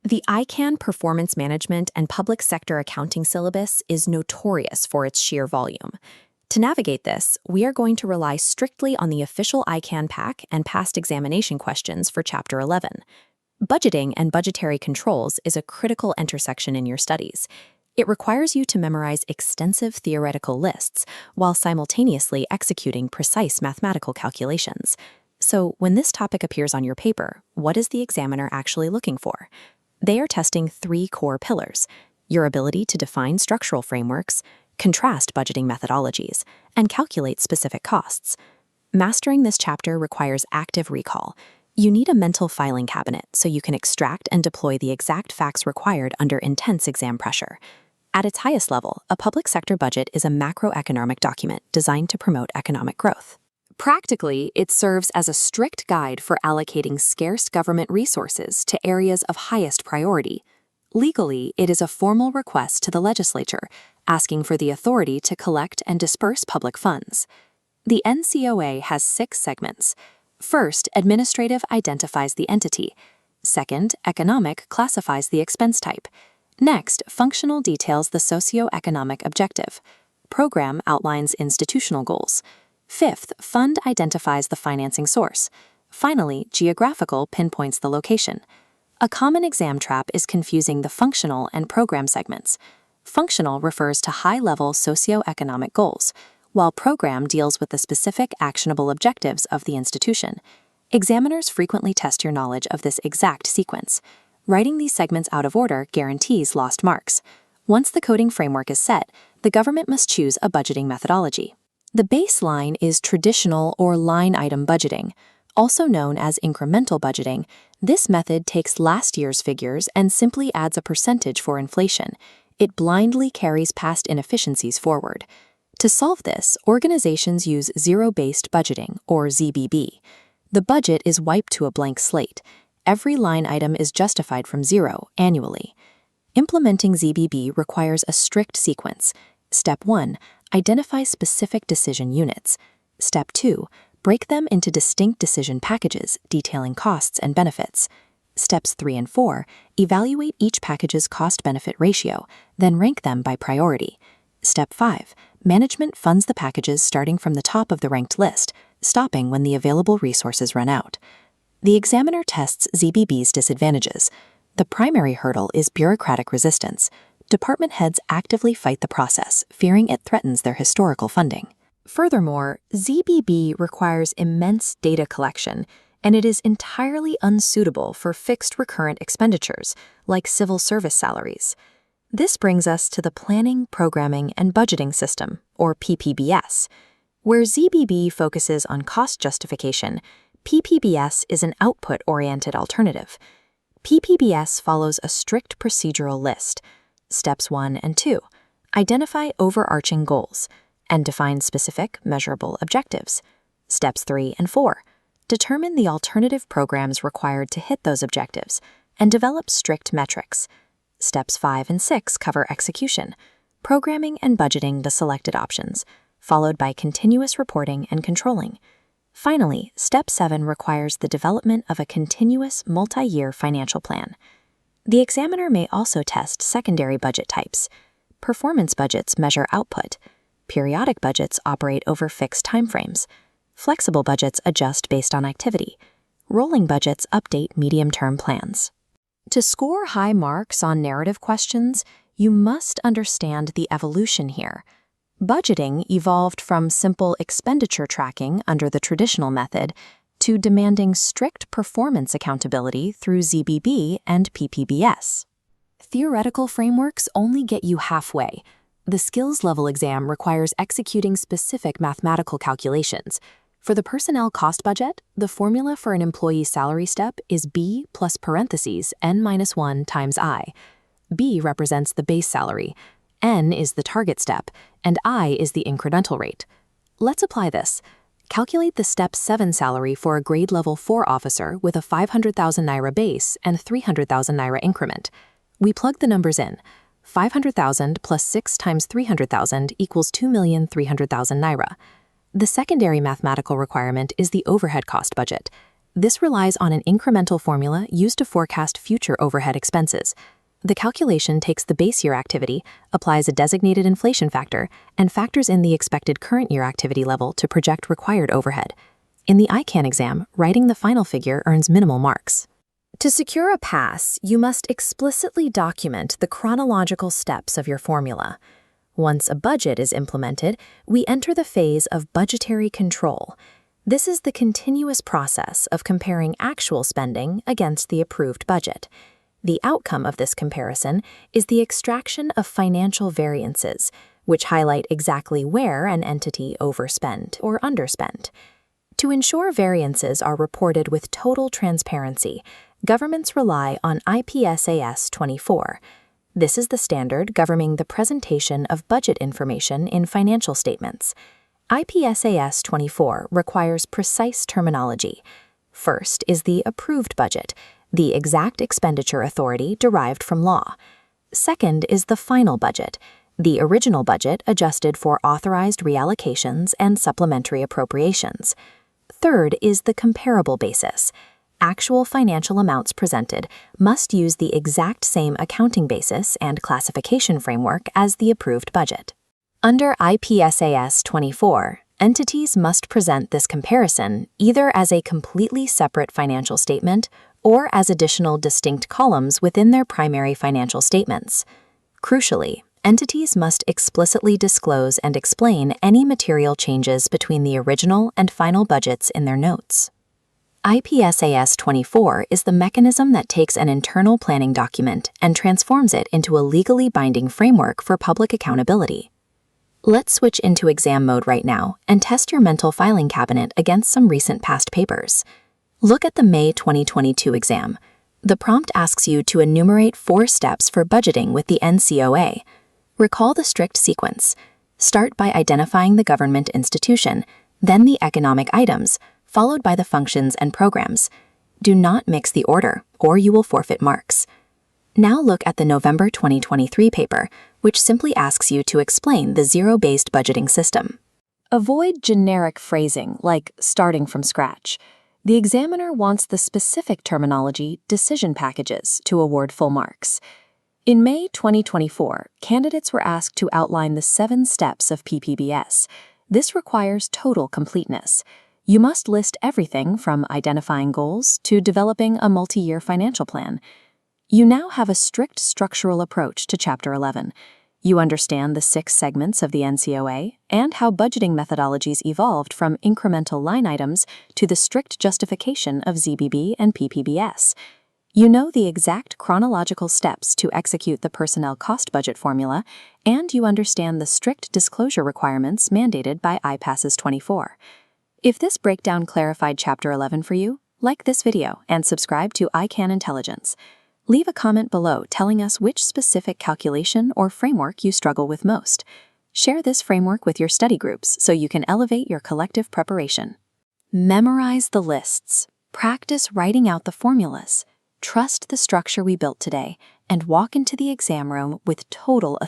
The ICAN Performance Management and Public Sector Accounting syllabus is notorious for its sheer volume. To navigate this, we are going to rely strictly on the official ICAN PAC and past examination questions for Chapter 11. Budgeting and budgetary controls is a critical intersection in your studies. It requires you to memorize extensive theoretical lists while simultaneously executing precise mathematical calculations. So, when this topic appears on your paper, what is the examiner actually looking for? They are testing three core pillars: your ability to define structural frameworks, contrast budgeting methodologies, and calculate specific costs. Mastering this chapter requires active recall. You need a mental filing cabinet so you can extract and deploy the exact facts required under intense exam pressure. At its highest level, a public sector budget is a macroeconomic document designed to promote economic growth. Practically, it serves as a strict guide for allocating scarce government resources to areas of highest priority. Legally, it is a formal request to the legislature, asking for the authority to collect and disperse public funds. The NCOA has 6 segments. First, administrative identifies the entity. Second, economic classifies the expense type. Next, functional details the socio-economic objective. Program outlines institutional goals. Fifth, fund identifies the financing source. Finally, geographical pinpoints the location. A common exam trap is confusing the functional and program segments. Functional refers to high-level socio-economic goals, while program deals with the specific actionable objectives of the institution. Examiners frequently test your knowledge of this exact sequence. Writing these segments out of order guarantees lost marks. Once the coding framework is set, the government must choose a budgeting methodology. The baseline is traditional or line item budgeting. Also known as incremental budgeting, this method takes last year's figures and simply adds a percentage for inflation. It blindly carries past inefficiencies forward. To solve this, organizations use zero-based budgeting, or ZBB. The budget is wiped to a blank slate. Every line item is justified from zero annually. Implementing ZBB requires a strict sequence. Step 1. Identify specific decision units. Step 2. Break them into distinct decision packages detailing costs and benefits. Steps 3 and 4. Evaluate each package's cost-benefit ratio, then rank them by priority. Step 5. Management funds the packages starting from the top of the ranked list, stopping when the available resources run out. The examiner tests ZBB's disadvantages. The primary hurdle is bureaucratic resistance. Department heads actively fight the process, fearing it threatens their historical funding. Furthermore, ZBB requires immense data collection, and it is entirely unsuitable for fixed recurrent expenditures, like civil service salaries. This brings us to the Planning, Programming, and Budgeting System, or PPBS. Where ZBB focuses on cost justification, PPBS is an output-oriented alternative. PPBS follows a strict procedural list. Steps 1 and 2. Identify overarching goals and define specific, measurable objectives. Steps 3 and 4. Determine the alternative programs required to hit those objectives and develop strict metrics. Steps 5 and 6 cover execution, programming and budgeting the selected options, followed by continuous reporting and controlling. Finally, Step 7 requires the development of a continuous multi-year financial plan. The examiner may also test secondary budget types. Performance budgets measure output. Periodic budgets operate over fixed timeframes. Flexible budgets adjust based on activity. Rolling budgets update medium-term plans. To score high marks on narrative questions, you must understand the evolution here. Budgeting evolved from simple expenditure tracking under the traditional method to demanding strict performance accountability through ZBB and PPBS. Theoretical frameworks only get you halfway. The skills level exam requires executing specific mathematical calculations. For the personnel cost budget, the formula for an employee salary step is B plus parentheses n-1 times I. B represents the base salary, N is the target step, and I is the incremental rate. Let's apply this. Calculate the Step 7 salary for a grade level 4 officer with a 500,000 naira base and 300,000 naira increment. We plug the numbers in. 500,000 plus 6 times 300,000 equals 2,300,000 naira. The secondary mathematical requirement is the overhead cost budget. This relies on an incremental formula used to forecast future overhead expenses. The calculation takes the base year activity, applies a designated inflation factor, and factors in the expected current year activity level to project required overhead. In the ICAN exam, writing the final figure earns minimal marks. To secure a pass, you must explicitly document the chronological steps of your formula. Once a budget is implemented, we enter the phase of budgetary control. This is the continuous process of comparing actual spending against the approved budget. The outcome of this comparison is the extraction of financial variances, which highlight exactly where an entity overspent or underspent. To ensure variances are reported with total transparency, governments rely on IPSAS 24. This is the standard governing the presentation of budget information in financial statements. IPSAS 24 requires precise terminology. First is the approved budget, the exact expenditure authority derived from law. Second is the final budget, the original budget adjusted for authorized reallocations and supplementary appropriations. Third is the comparable basis. Actual financial amounts presented must use the exact same accounting basis and classification framework as the approved budget. Under IPSAS 24, entities must present this comparison either as a completely separate financial statement or as additional distinct columns within their primary financial statements. Crucially, entities must explicitly disclose and explain any material changes between the original and final budgets in their notes. IPSAS 24 is the mechanism that takes an internal planning document and transforms it into a legally binding framework for public accountability. Let's switch into exam mode right now and test your mental filing cabinet against some recent past papers. Look at the May 2022 exam. The prompt asks you to enumerate 4 steps for budgeting with the NCOA. Recall the strict sequence. Start by identifying the government institution, then the economic items, followed by the functions and programs. Do not mix the order, or you will forfeit marks. Now look at the November 2023 paper, which simply asks you to explain the zero-based budgeting system. Avoid generic phrasing like starting from scratch. The examiner wants the specific terminology decision packages to award full marks. In May 2024, candidates were asked to outline the 7 steps of PPBS. This requires total completeness. You must list everything from identifying goals to developing a multi-year financial plan. You now have a strict structural approach to Chapter 11. You understand the 6 segments of the NCOA and how budgeting methodologies evolved from incremental line items to the strict justification of ZBB and PPBS. You know the exact chronological steps to execute the personnel cost budget formula, and you understand the strict disclosure requirements mandated by IPSAS 24. If this breakdown clarified Chapter 11 for you, like this video and subscribe to ICAN Intelligence. Leave a comment below telling us which specific calculation or framework you struggle with most. Share this framework with your study groups so you can elevate your collective preparation. Memorize the lists. Practice writing out the formulas. Trust the structure we built today and walk into the exam room with total authority.